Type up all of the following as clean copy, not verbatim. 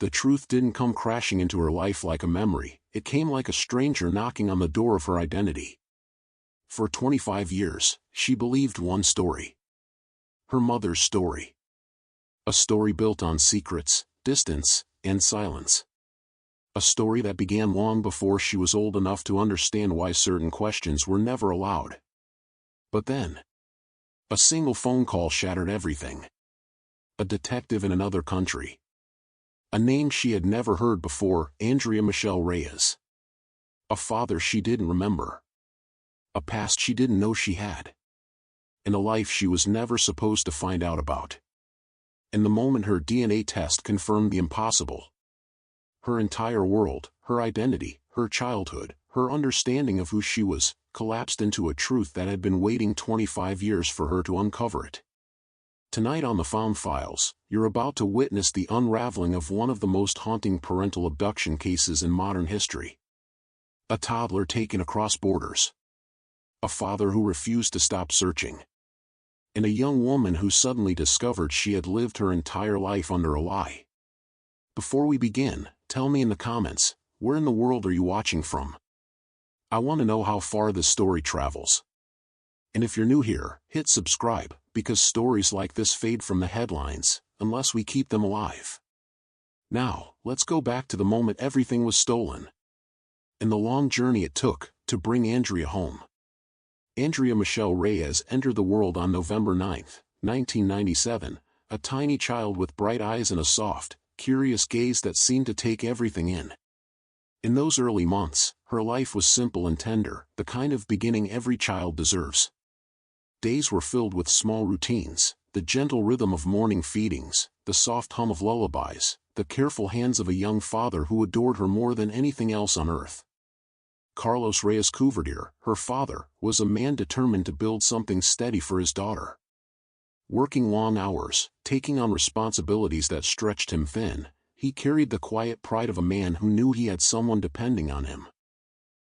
The truth didn't come crashing into her life like a memory, it came like a stranger knocking on the door of her identity. For 25 years, she believed one story. Her mother's story. A story built on secrets, distance, and silence. A story that began long before she was old enough to understand why certain questions were never allowed. But then, a single phone call shattered everything. A detective in another country. A name she had never heard before, Andrea Michelle Reyes. A father she didn't remember. A past she didn't know she had. And a life she was never supposed to find out about. And the moment her DNA test confirmed the impossible, her entire world, her identity, her childhood, her understanding of who she was, collapsed into a truth that had been waiting 25 years for her to uncover it. Tonight on the Found Files, you're about to witness the unraveling of one of the most haunting parental abduction cases in modern history. A toddler taken across borders. A father who refused to stop searching. And a young woman who suddenly discovered she had lived her entire life under a lie. Before we begin, tell me in the comments, where in the world are you watching from? I want to know how far this story travels. And if you're new here, hit subscribe, because stories like this fade from the headlines, unless we keep them alive. Now, let's go back to the moment everything was stolen. And the long journey it took to bring Andrea home. Andrea Michelle Reyes entered the world on November 9, 1997, a tiny child with bright eyes and a soft, curious gaze that seemed to take everything in. In those early months, her life was simple and tender, the kind of beginning every child deserves. Days were filled with small routines, the gentle rhythm of morning feedings, the soft hum of lullabies, the careful hands of a young father who adored her more than anything else on earth. Carlos Reyes Cuverdier, her father, was a man determined to build something steady for his daughter. Working long hours, taking on responsibilities that stretched him thin, he carried the quiet pride of a man who knew he had someone depending on him.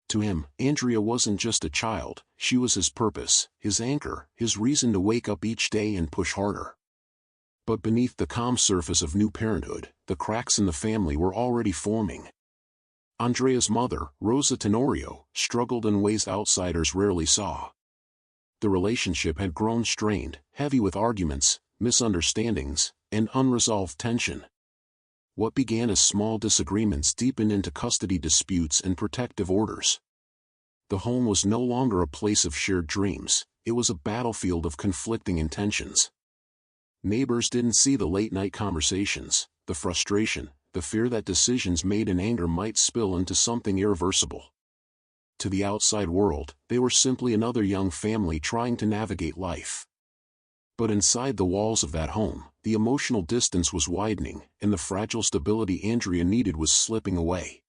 To him, Andrea wasn't just a child, she was his purpose, his anchor, his reason to wake up each day and push harder. But beneath the calm surface of new parenthood, the cracks in the family were already forming. Andrea's mother, Rosa Tenorio, struggled in ways outsiders rarely saw. The relationship had grown strained, heavy with arguments, misunderstandings, and unresolved tension. What began as small disagreements deepened into custody disputes and protective orders. The home was no longer a place of shared dreams, it was a battlefield of conflicting intentions. Neighbors didn't see the late-night conversations, the frustration, the fear that decisions made in anger might spill into something irreversible. To the outside world, they were simply another young family trying to navigate life. But inside the walls of that home, the emotional distance was widening, and the fragile stability Andrea needed was slipping away.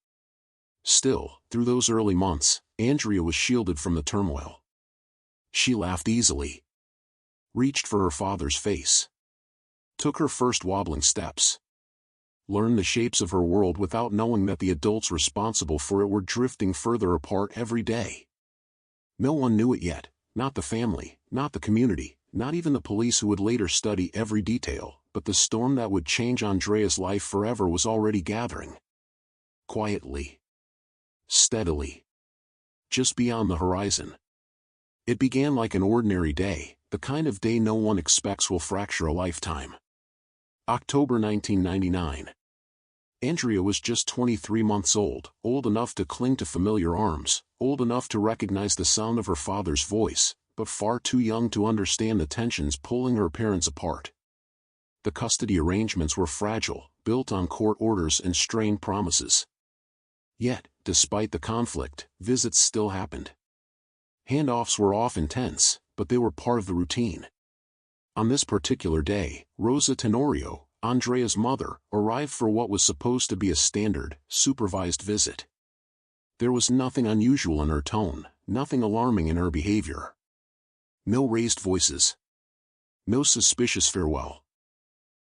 Still, through those early months, Andrea was shielded from the turmoil. She laughed easily. Reached for her father's face. Took her first wobbling steps. Learned the shapes of her world without knowing that the adults responsible for it were drifting further apart every day. No one knew it yet, not the family, not the community, not even the police who would later study every detail, but the storm that would change Andrea's life forever was already gathering. Quietly. Steadily. Just beyond the horizon. It began like an ordinary day, the kind of day no one expects will fracture a lifetime. October 1999. Andrea was just 23 months old, old enough to cling to familiar arms, old enough to recognize the sound of her father's voice, but far too young to understand the tensions pulling her parents apart. The custody arrangements were fragile, built on court orders and strained promises. Yet, despite the conflict, visits still happened. Handoffs were often tense, but they were part of the routine. On this particular day, Rosa Tenorio, Andrea's mother, arrived for what was supposed to be a standard, supervised visit. There was nothing unusual in her tone, nothing alarming in her behavior. No raised voices. No suspicious farewell.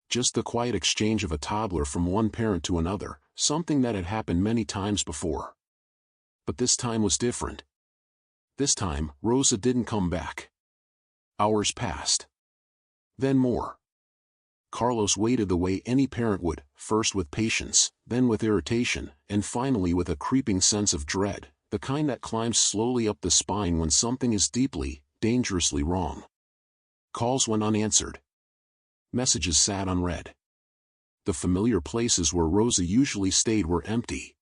Just the quiet exchange of a toddler from one parent to another, something that had happened many times before. But this time was different. This time, Rosa didn't come back. Hours passed. Then more. Carlos waited the way any parent would, first with patience, then with irritation, and finally with a creeping sense of dread, the kind that climbs slowly up the spine when something is deeply, dangerously wrong. Calls went unanswered. Messages sat unread. The familiar places where Rosa usually stayed were empty.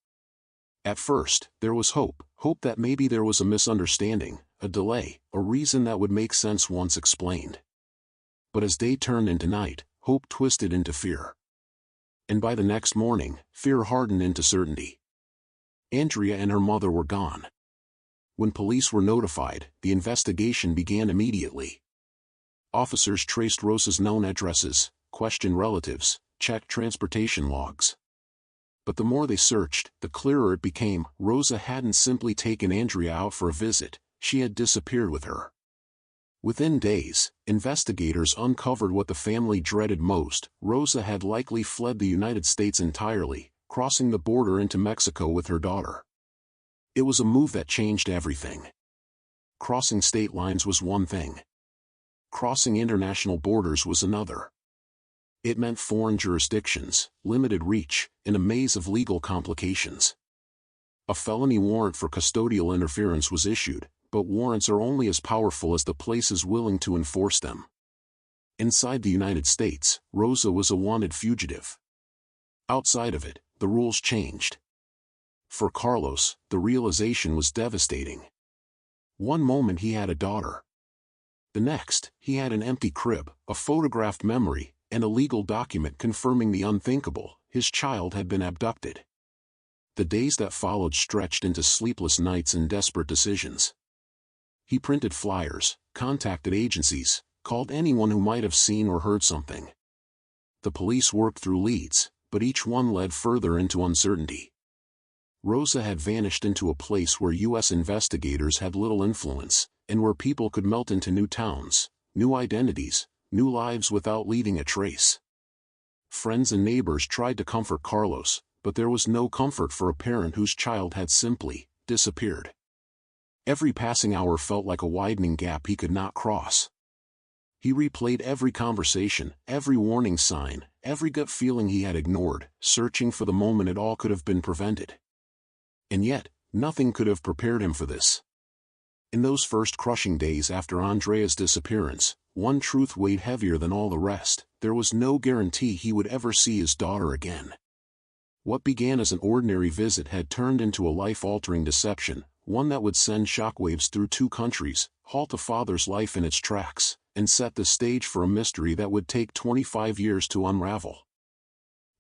At first, there was hope that maybe there was a misunderstanding, a delay, a reason that would make sense once explained. But as day turned into night, hope twisted into fear. And by the next morning, fear hardened into certainty. Andrea and her mother were gone. When police were notified, the investigation began immediately. Officers traced Rosa's known addresses, questioned relatives, checked transportation logs. But the more they searched, the clearer it became. Rosa hadn't simply taken Andrea out for a visit, she had disappeared with her. Within days, investigators uncovered what the family dreaded most: Rosa had likely fled the United States entirely, crossing the border into Mexico with her daughter. It was a move that changed everything. Crossing state lines was one thing. Crossing international borders was another. It meant foreign jurisdictions, limited reach, and a maze of legal complications. A felony warrant for custodial interference was issued, but warrants are only as powerful as the places willing to enforce them. Inside the United States, Rosa was a wanted fugitive. Outside of it, the rules changed. For Carlos, the realization was devastating. One moment he had a daughter. The next, he had an empty crib, a photographed memory, and a legal document confirming the unthinkable: his child had been abducted. The days that followed stretched into sleepless nights and desperate decisions. He printed flyers, contacted agencies, called anyone who might have seen or heard something. The police worked through leads, but each one led further into uncertainty. Rosa had vanished into a place where U.S. investigators had little influence, and where people could melt into new towns, new identities, new lives without leaving a trace. Friends and neighbors tried to comfort Carlos, but there was no comfort for a parent whose child had simply disappeared. Every passing hour felt like a widening gap he could not cross. He replayed every conversation, every warning sign, every gut feeling he had ignored, searching for the moment it all could have been prevented. And yet, nothing could have prepared him for this. In those first crushing days after Andrea's disappearance, one truth weighed heavier than all the rest: there was no guarantee he would ever see his daughter again. What began as an ordinary visit had turned into a life-altering deception, one that would send shockwaves through two countries, halt a father's life in its tracks, and set the stage for a mystery that would take 25 years to unravel.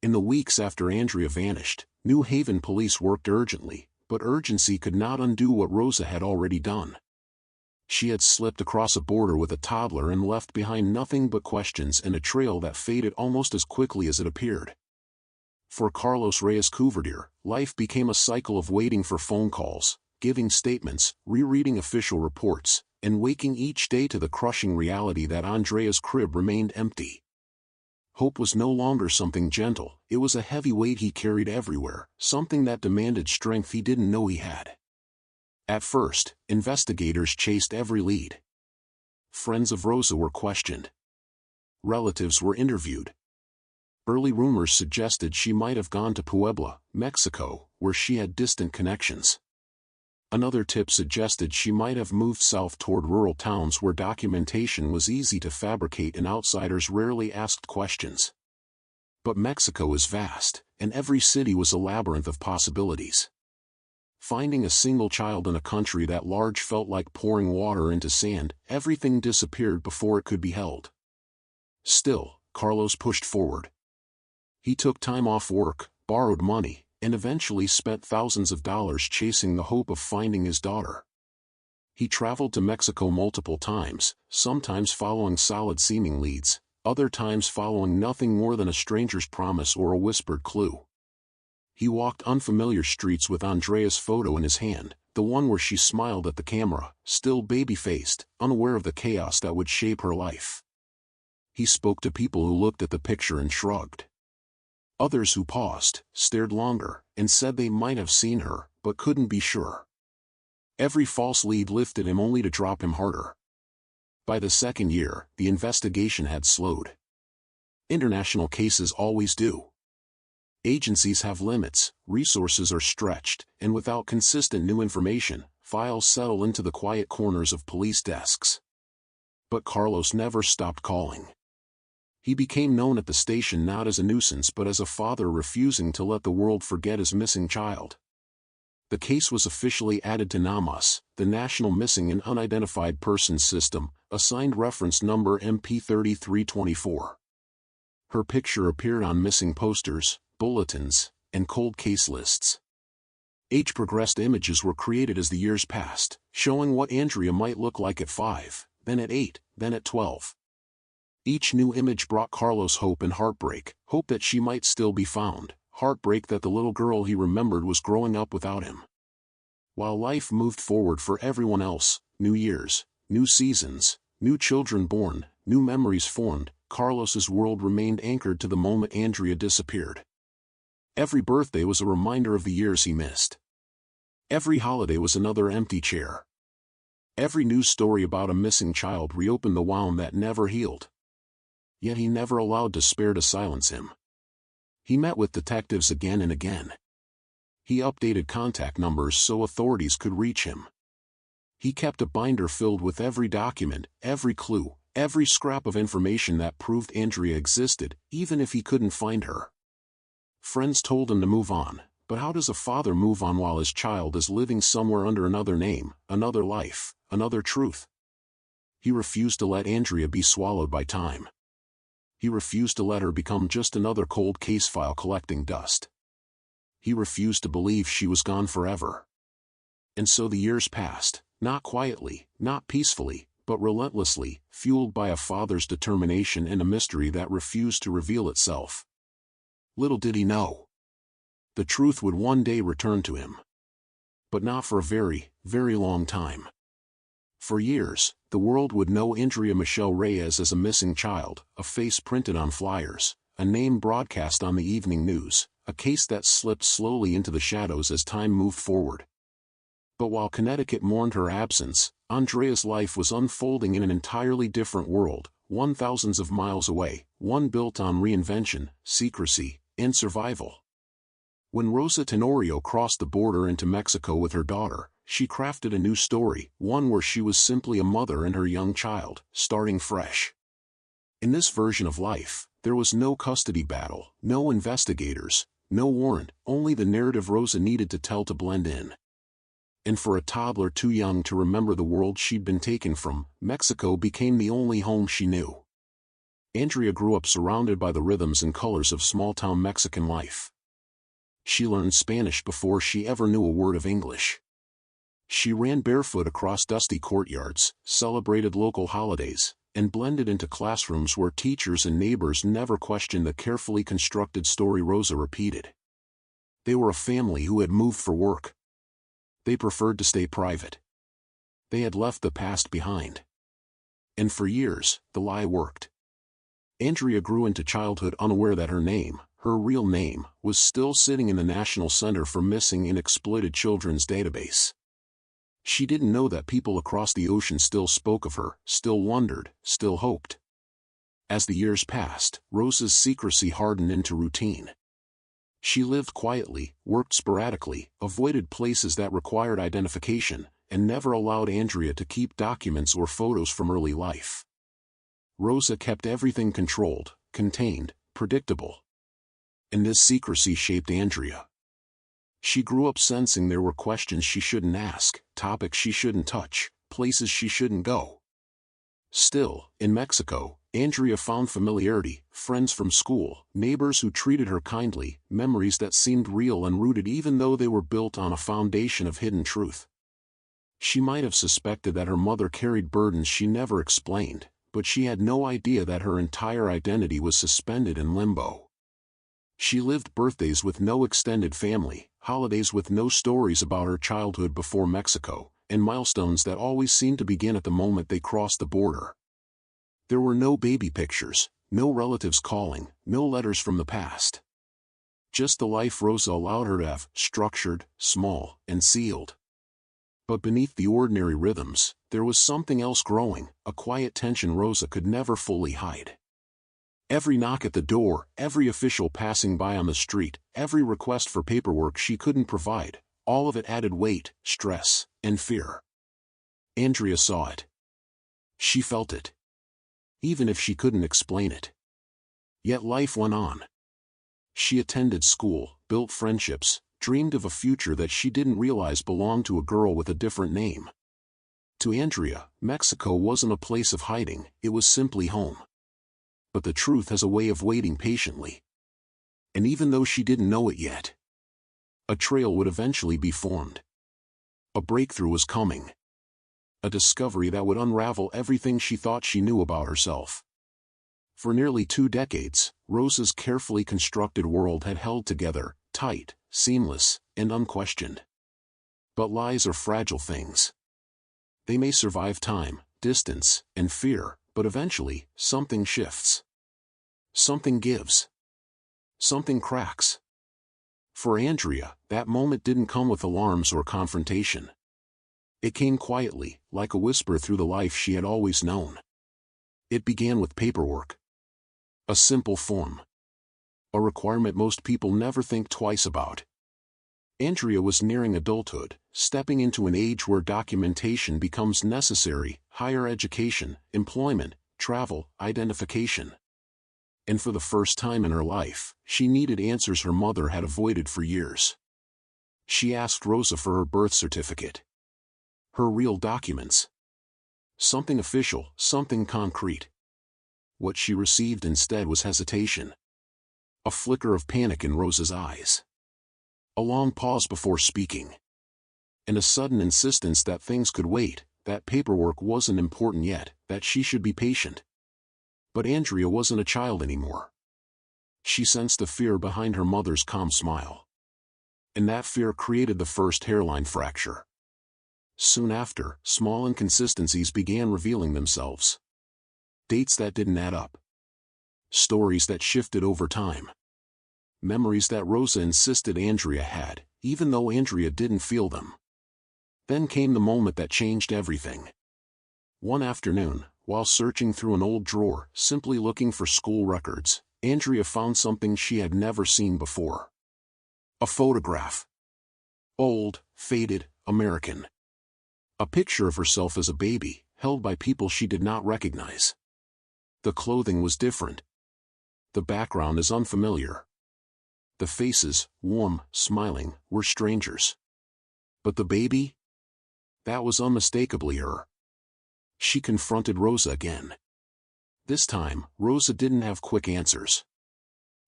In the weeks after Andrea vanished, New Haven police worked urgently, but urgency could not undo what Rosa had already done. She had slipped across a border with a toddler and left behind nothing but questions and a trail that faded almost as quickly as it appeared. For Carlos Reyes Cuverdier, life became a cycle of waiting for phone calls, giving statements, rereading official reports, and waking each day to the crushing reality that Andrea's crib remained empty. Hope was no longer something gentle, it was a heavy weight he carried everywhere, something that demanded strength he didn't know he had. At first, investigators chased every lead. Friends of Rosa were questioned. Relatives were interviewed. Early rumors suggested she might have gone to Puebla, Mexico, where she had distant connections. Another tip suggested she might have moved south toward rural towns where documentation was easy to fabricate and outsiders rarely asked questions. But Mexico is vast, and every city was a labyrinth of possibilities. Finding a single child in a country that large felt like pouring water into sand. Everything disappeared before it could be held. Still, Carlos pushed forward. He took time off work, borrowed money, and eventually spent thousands of dollars chasing the hope of finding his daughter. He traveled to Mexico multiple times, sometimes following solid-seeming leads, other times following nothing more than a stranger's promise or a whispered clue. He walked unfamiliar streets with Andrea's photo in his hand, the one where she smiled at the camera, still baby-faced, unaware of the chaos that would shape her life. He spoke to people who looked at the picture and shrugged. Others who paused, stared longer, and said they might have seen her, but couldn't be sure. Every false lead lifted him only to drop him harder. By the second year, the investigation had slowed. International cases always do. Agencies have limits, resources are stretched, and without consistent new information, files settle into the quiet corners of police desks. But Carlos never stopped calling. He became known at the station not as a nuisance but as a father refusing to let the world forget his missing child. The case was officially added to NAMUS, the National Missing and Unidentified Persons System, assigned reference number MP3324. Her picture appeared on missing posters, bulletins, and cold case lists. Age-progressed images were created as the years passed, showing what Andrea might look like at 5, then at 8, then at 12. Each new image brought Carlos hope and heartbreak, hope that she might still be found, heartbreak that the little girl he remembered was growing up without him. While life moved forward for everyone else, new years, new seasons, new children born, new memories formed, Carlos's world remained anchored to the moment Andrea disappeared. Every birthday was a reminder of the years he missed. Every holiday was another empty chair. Every news story about a missing child reopened the wound that never healed. Yet he never allowed despair to silence him. He met with detectives again and again. He updated contact numbers so authorities could reach him. He kept a binder filled with every document, every clue, every scrap of information that proved Andrea existed, even if he couldn't find her. Friends told him to move on, but how does a father move on while his child is living somewhere under another name, another life, another truth? He refused to let Andrea be swallowed by time. He refused to let her become just another cold case file collecting dust. He refused to believe she was gone forever. And so the years passed, not quietly, not peacefully, but relentlessly, fueled by a father's determination and a mystery that refused to reveal itself. Little did he know. The truth would one day return to him. But not for a very, very long time. For years, the world would know Andrea Michelle Reyes as a missing child, a face printed on flyers, a name broadcast on the evening news, a case that slipped slowly into the shadows as time moved forward. But while Connecticut mourned her absence, Andrea's life was unfolding in an entirely different world, one thousands of miles away, one built on reinvention, secrecy, and survival. When Rosa Tenorio crossed the border into Mexico with her daughter, she crafted a new story, one where she was simply a mother and her young child, starting fresh. In this version of life, there was no custody battle, no investigators, no warrant, only the narrative Rosa needed to tell to blend in. And for a toddler too young to remember the world she'd been taken from, Mexico became the only home she knew. Andrea grew up surrounded by the rhythms and colors of small-town Mexican life. She learned Spanish before she ever knew a word of English. She ran barefoot across dusty courtyards, celebrated local holidays, and blended into classrooms where teachers and neighbors never questioned the carefully constructed story Rosa repeated. They were a family who had moved for work. They preferred to stay private. They had left the past behind. And for years, the lie worked. Andrea grew into childhood unaware that her name, her real name, was still sitting in the National Center for Missing and Exploited Children's database. She didn't know that people across the ocean still spoke of her, still wondered, still hoped. As the years passed, Rosa's secrecy hardened into routine. She lived quietly, worked sporadically, avoided places that required identification, and never allowed Andrea to keep documents or photos from early life. Rosa kept everything controlled, contained, predictable. And this secrecy shaped Andrea. She grew up sensing there were questions she shouldn't ask, topics she shouldn't touch, places she shouldn't go. Still, in Mexico, Andrea found familiarity, friends from school, neighbors who treated her kindly, memories that seemed real and rooted even though they were built on a foundation of hidden truth. She might have suspected that her mother carried burdens she never explained, but she had no idea that her entire identity was suspended in limbo. She lived birthdays with no extended family, holidays with no stories about her childhood before Mexico, and milestones that always seemed to begin at the moment they crossed the border. There were no baby pictures, no relatives calling, no letters from the past. Just the life Rosa allowed her to have, structured, small, and sealed. But beneath the ordinary rhythms, there was something else growing, a quiet tension Rosa could never fully hide. Every knock at the door, every official passing by on the street, every request for paperwork she couldn't provide, all of it added weight, stress, and fear. Andrea saw it. She felt it. Even if she couldn't explain it. Yet life went on. She attended school, built friendships, dreamed of a future that she didn't realize belonged to a girl with a different name. To Andrea, Mexico wasn't a place of hiding, it was simply home. But the truth has a way of waiting patiently. And even though she didn't know it yet, a trail would eventually be formed. A breakthrough was coming. A discovery that would unravel everything she thought she knew about herself. For nearly 2 decades, Rosa's carefully constructed world had held together, tight, seamless, and unquestioned. But lies are fragile things. They may survive time, distance, and fear, but eventually, something shifts. Something gives. Something cracks. For Andrea, that moment didn't come with alarms or confrontation. It came quietly, like a whisper through the life she had always known. It began with paperwork. A simple form. A requirement most people never think twice about. Andrea was nearing adulthood, stepping into an age where documentation becomes necessary: higher education, employment, travel, identification. And for the first time in her life, she needed answers her mother had avoided for years. She asked Rosa for her birth certificate. Her real documents. Something official, something concrete. What she received instead was hesitation. A flicker of panic in Rosa's eyes. A long pause before speaking. And a sudden insistence that things could wait, that paperwork wasn't important yet, that she should be patient. But Andrea wasn't a child anymore. She sensed the fear behind her mother's calm smile. And that fear created the first hairline fracture. Soon after, small inconsistencies began revealing themselves. Dates that didn't add up. Stories that shifted over time. Memories that Rosa insisted Andrea had, even though Andrea didn't feel them. Then came the moment that changed everything. One afternoon, while searching through an old drawer, simply looking for school records, Andrea found something she had never seen before. A photograph. Old, faded, American. A picture of herself as a baby, held by people she did not recognize. The clothing was different. The background is unfamiliar. The faces, warm, smiling, were strangers. But the baby? That was unmistakably her. She confronted Rosa again. This time, Rosa didn't have quick answers.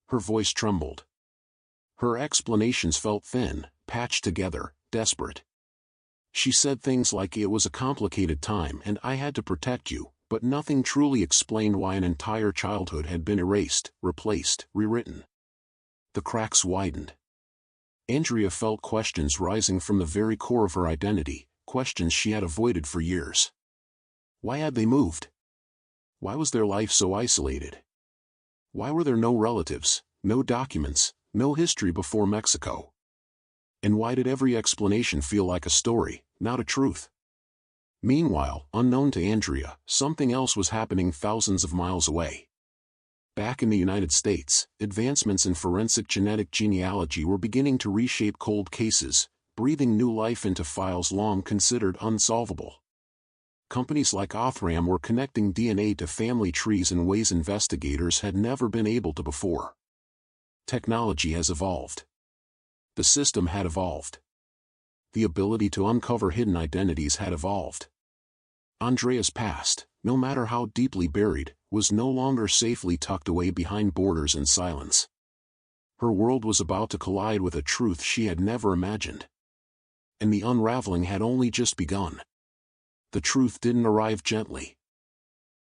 Her voice trembled. Her explanations felt thin, patched together, desperate. She said things like, "It was a complicated time and I had to protect you," but nothing truly explained why an entire childhood had been erased, replaced, rewritten. The cracks widened. Andrea felt questions rising from the very core of her identity, questions she had avoided for years. Why had they moved? Why was their life so isolated? Why were there no relatives, no documents, no history before Mexico? And why did every explanation feel like a story, not a truth? Meanwhile, unknown to Andrea, something else was happening thousands of miles away. Back in the United States, advancements in forensic genetic genealogy were beginning to reshape cold cases, breathing new life into files long considered unsolvable. Companies like Othram were connecting DNA to family trees in ways investigators had never been able to before. Technology has evolved. The system had evolved. The ability to uncover hidden identities had evolved. Andrea's past, no matter how deeply buried, was no longer safely tucked away behind borders and silence. Her world was about to collide with a truth she had never imagined. And the unraveling had only just begun. The truth didn't arrive gently.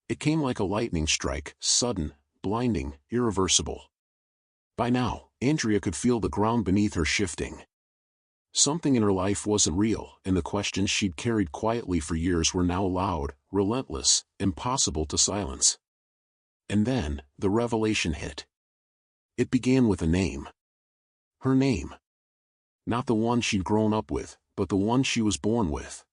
It came like a lightning strike, sudden, blinding, irreversible. By now, Andrea could feel the ground beneath her shifting. Something in her life wasn't real, and the questions she'd carried quietly for years were now loud, relentless, impossible to silence. And then, the revelation hit. It began with a name. Her name. Not the one she'd grown up with, but the one she was born with.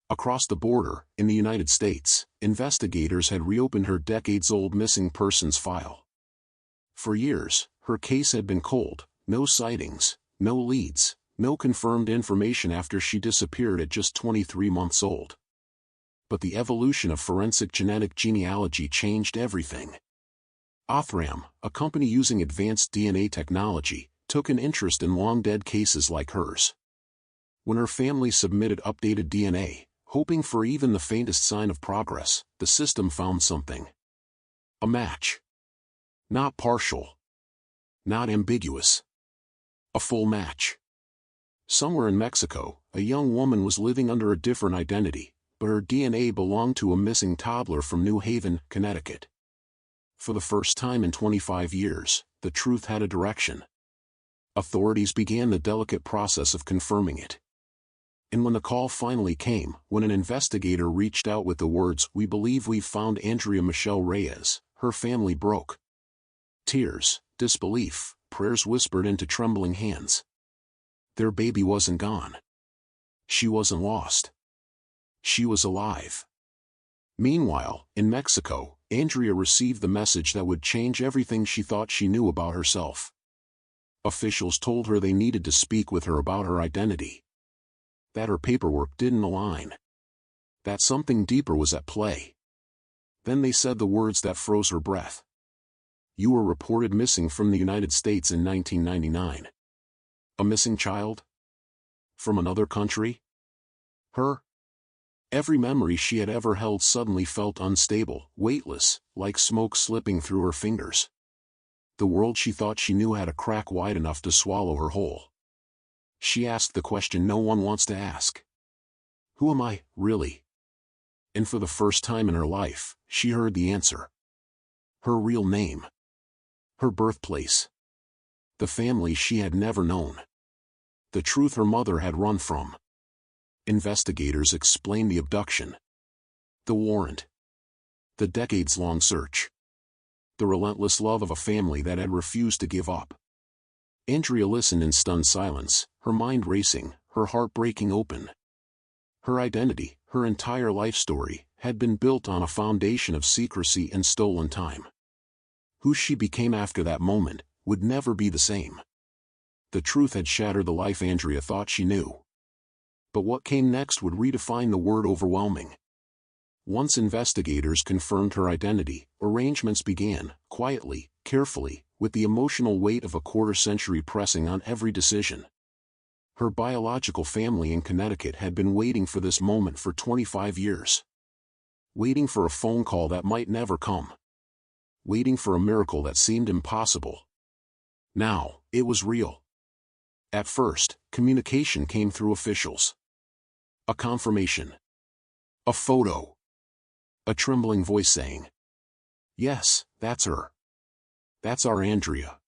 Across the border, in the United States, investigators had reopened her decades-old missing persons file. For years, her case had been cold, no sightings, no leads, no confirmed information after she disappeared at just 23 months old. But the evolution of forensic genetic genealogy changed everything. Othram, a company using advanced DNA technology, took an interest in long-dead cases like hers. When her family submitted updated DNA, hoping for even the faintest sign of progress, the system found something. A match. Not partial. Not ambiguous. A full match. Somewhere in Mexico, a young woman was living under a different identity, but her DNA belonged to a missing toddler from New Haven, Connecticut. For the first time in 25 years, the truth had a direction. Authorities began the delicate process of confirming it. And when the call finally came, when an investigator reached out with the words, "We believe we've found Andrea Michelle Reyes," her family broke. Tears, disbelief, prayers whispered into trembling hands. Their baby wasn't gone. She wasn't lost. She was alive. Meanwhile, in Mexico, Andrea received the message that would change everything she thought she knew about herself. Officials told her they needed to speak with her about her identity. That her paperwork didn't align. That something deeper was at play. Then they said the words that froze her breath. "You were reported missing from the United States in 1999. A missing child? From another country? Her?" Every memory she had ever held suddenly felt unstable, weightless, like smoke slipping through her fingers. The world she thought she knew had a crack wide enough to swallow her whole. She asked the question no one wants to ask. Who am I, really? And for the first time in her life, she heard the answer. Her real name. Her birthplace. The family she had never known. The truth her mother had run from. Investigators explained the abduction. The warrant. The decades-long search. The relentless love of a family that had refused to give up. Andrea listened in stunned silence, her mind racing, her heart breaking open. Her identity, her entire life story, had been built on a foundation of secrecy and stolen time. Who she became after that moment would never be the same. The truth had shattered the life Andrea thought she knew. But what came next would redefine the word overwhelming. Once investigators confirmed her identity, arrangements began, quietly, carefully, with the emotional weight of a quarter-century pressing on every decision. Her biological family in Connecticut had been waiting for this moment for 25 years. Waiting for a phone call that might never come. Waiting for a miracle that seemed impossible. Now, it was real. At first, communication came through officials. A confirmation. A photo. A trembling voice saying, "Yes, that's her. That's our Andrea."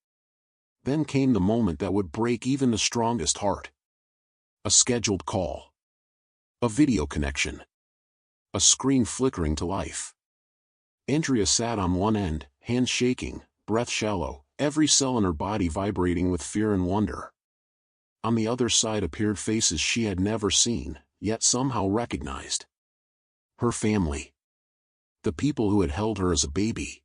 Then came the moment that would break even the strongest heart. A scheduled call. A video connection. A screen flickering to life. Andrea sat on one end, hands shaking, breath shallow, every cell in her body vibrating with fear and wonder. On the other side appeared faces she had never seen, yet somehow recognized. Her family. The people who had held her as a baby.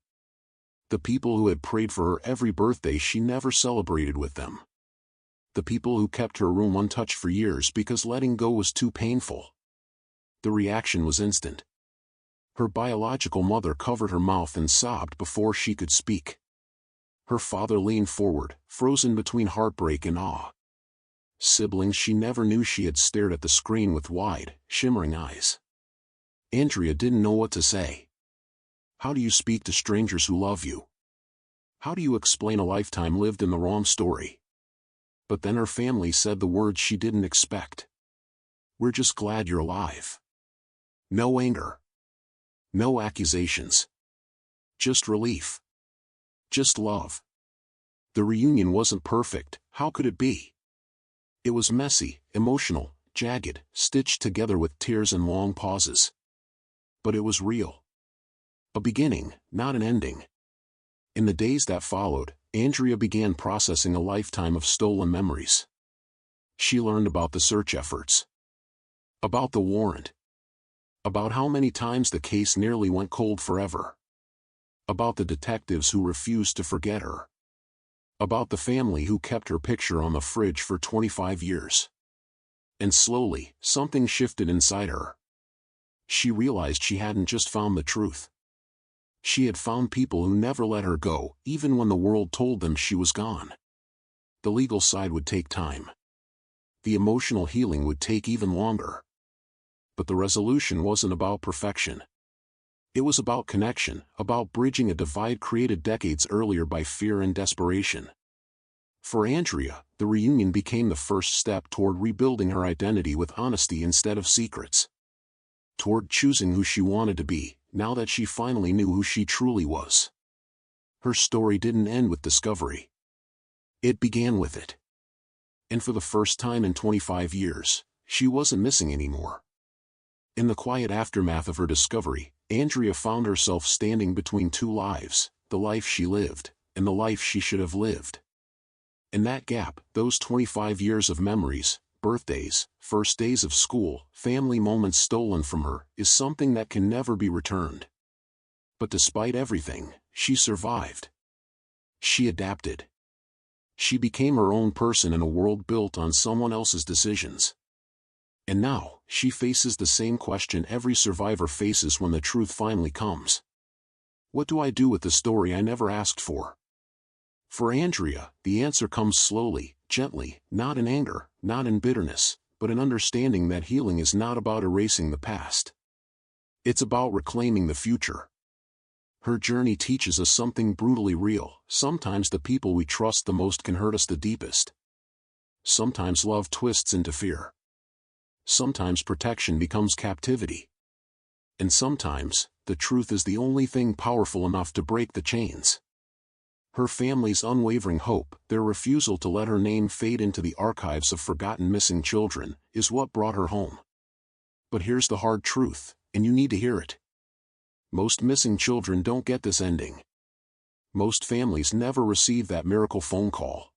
The people who had prayed for her every birthday she never celebrated with them. The people who kept her room untouched for years because letting go was too painful. The reaction was instant. Her biological mother covered her mouth and sobbed before she could speak. Her father leaned forward, frozen between heartbreak and awe. Siblings she never knew she had stared at the screen with wide, shimmering eyes. Andrea didn't know what to say. How do you speak to strangers who love you? How do you explain a lifetime lived in the wrong story? But then her family said the words she didn't expect. "We're just glad you're alive." No anger. No accusations. Just relief. Just love. The reunion wasn't perfect, how could it be? It was messy, emotional, jagged, stitched together with tears and long pauses. But it was real. A beginning, not an ending. In the days that followed, Andrea began processing a lifetime of stolen memories. She learned about the search efforts. About the warrant. About how many times the case nearly went cold forever. About the detectives who refused to forget her. About the family who kept her picture on the fridge for 25 years. And slowly, something shifted inside her. She realized she hadn't just found the truth. She had found people who never let her go, even when the world told them she was gone. The legal side would take time. The emotional healing would take even longer. But the resolution wasn't about perfection. It was about connection, about bridging a divide created decades earlier by fear and desperation. For Andrea, the reunion became the first step toward rebuilding her identity with honesty instead of secrets. Toward choosing who she wanted to be, now that she finally knew who she truly was. Her story didn't end with discovery. It began with it. And for the first time in 25 years, she wasn't missing anymore. In the quiet aftermath of her discovery, Andrea found herself standing between two lives, the life she lived, and the life she should have lived. In that gap, those 25 years of memories, birthdays, first days of school, family moments stolen from her, is something that can never be returned. But despite everything, she survived. She adapted. She became her own person in a world built on someone else's decisions. And now, she faces the same question every survivor faces when the truth finally comes. What do I do with the story I never asked for? For Andrea, the answer comes slowly, gently, not in anger, not in bitterness, but in understanding that healing is not about erasing the past. It's about reclaiming the future. Her journey teaches us something brutally real. Sometimes the people we trust the most can hurt us the deepest. Sometimes love twists into fear. Sometimes protection becomes captivity. And sometimes, the truth is the only thing powerful enough to break the chains. Her family's unwavering hope, their refusal to let her name fade into the archives of forgotten missing children, is what brought her home. But here's the hard truth, and you need to hear it. Most missing children don't get this ending. Most families never receive that miracle phone call.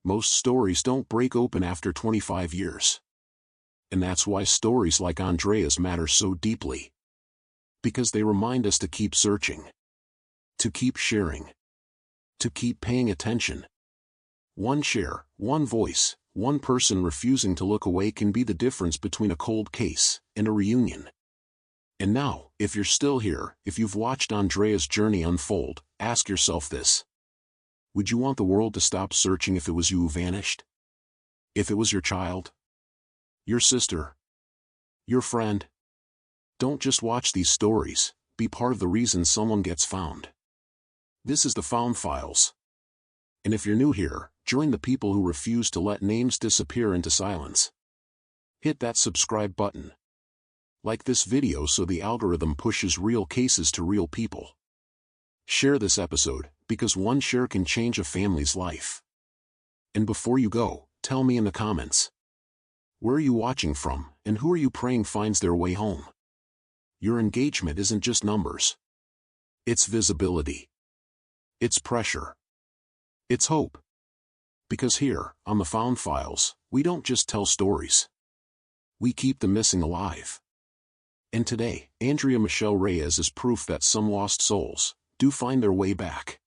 Most stories don't break open after 25 years. And that's why stories like Andrea's matter so deeply. Because they remind us to keep searching. To keep sharing. To keep paying attention. One share, one voice, one person refusing to look away can be the difference between a cold case and a reunion. And now, if you're still here, if you've watched Andrea's journey unfold, ask yourself this. Would you want the world to stop searching if it was you who vanished? If it was your child? Your sister? Your friend? Don't just watch these stories, be part of the reason someone gets found. This is the Found Files. And if you're new here, join the people who refuse to let names disappear into silence. Hit that subscribe button. Like this video so the algorithm pushes real cases to real people. Share this episode, because one share can change a family's life. And before you go, tell me in the comments. Where are you watching from, and who are you praying finds their way home? Your engagement isn't just numbers. It's visibility. It's pressure. It's hope. Because here, on the Found Files, we don't just tell stories. We keep the missing alive. And today, Andrea Michelle Reyes is proof that some lost souls do find their way back.